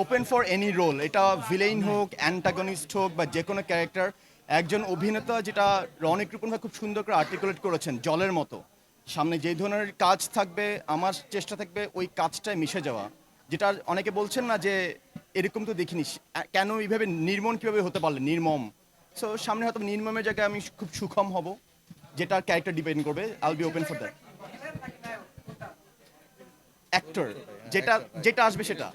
Open for any role, এটা villain হোক, antagonist হোক বা যে কোনো ক্যারেক্টার। একজন অভিনেতা যেটা রনিক রূপন ভাই খুব সুন্দর করে আর্টিকুলেট করেছেন, জলের মতো সামনে যেই ধরনের কাজ থাকবে আমার চেষ্টা থাকবে ওই কাজটায় মিশে যাওয়া। যেটা অনেকে বলছেন না যে এরকম তো দেখিনি, কেন এইভাবে নির্মম কীভাবে হতে পারলে নির্মম। সো সামনে হয়তো নির্মমের জায়গায় আমি খুব সুখম হব, যেটা ক্যারেক্টার ডিপেন্ড করবে। I will be open for that. Actor যেটা যেটা আসবে সেটা।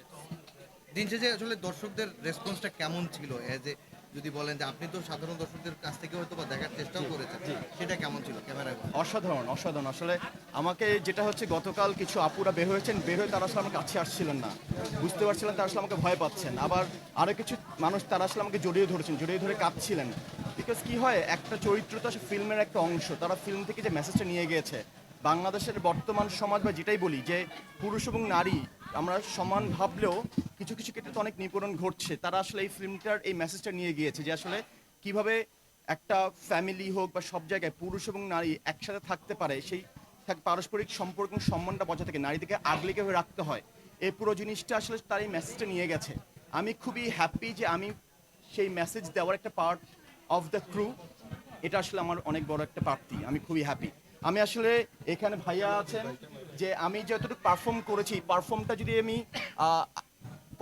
দিন শেষে আসলে দর্শকদের রেসপন্সটা কেমন ছিল? এজ এ যদি বলেন যে আপনি তো সাধারণ দর্শকদের কাছ থেকে হয়তো বা দেখার চেষ্টাও করেছেন, সেটা কেমন ছিল ক্যামেরায় বন্দি? অসাধারণ অসাধারণ আসলে। আমাকে যেটা হচ্ছে, গতকাল কিছু আপুরা বের হয়েছেন, বের হয়ে তারা আসলে আমার কাছে আসছিলেন না, বুঝতে পারছিলেন তারা আসলে আমাকে ভয় পাচ্ছেন। আবার আরও কিছু মানুষ তারা আসলে আমাকে জড়িয়ে ধরেছেন, জড়িয়ে ধরে কাঁদছিলেন। বিকজ কি হয়, একটা চরিত্র তো আসলে ফিল্মের একটা অংশ, তারা ফিল্ম থেকে যে মেসেজটা নিয়ে গিয়েছে, বাংলাদেশের বর্তমান সমাজ বা যেটাই বলি যে পুরুষ এবং নারী আমরা সমান ভাবলেও কিছু কিছু ক্ষেত্রে তো অনেক নিপীড়ন ঘটছে। তারা আসলে এই ফিল্মটার এই মেসেজটা নিয়ে গিয়েছে যে আসলে কিভাবে একটা ফ্যামিলি হোক বা সব জায়গায় পুরুষ এবং নারী একসাথে থাকতে পারে, সেই পারস্পরিক সম্পর্ক এবং সম্মানটা বজায় থাকে, নারীদেরকে আগলে কীভাবে রাখতে হয়, এই পুরো জিনিসটা আসলে তার এই মেসেজটা নিয়ে গেছে। আমি খুবই হ্যাপি যে আমি সেই মেসেজ দেওয়ার একটা পার্ট অফ দ্য ক্রু। এটা আসলে আমার অনেক বড় একটা প্রাপ্তি, আমি খুবই হ্যাপি। আমি আসলে এখানে ভাইয়া আছেন, যে আমি যতটুকু পারফর্ম করেছি, পারফর্মটা যদি আমি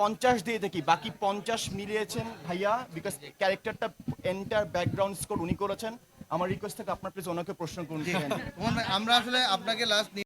50 দিয়ে থাকি, বাকি 50 মিলিয়েছেন ভাইয়া, বিকজ ক্যারেক্টারটা এন্টার ব্যাকগ্রাউন্ড স্কোর উনি করেছেন। আমার রিকোয়েস্ট থাকে আপনার প্লিজ ওনাকে প্রশ্ন করুন। জি, ওমান ভাই আমরা আসলে আপনাকে লাস্ট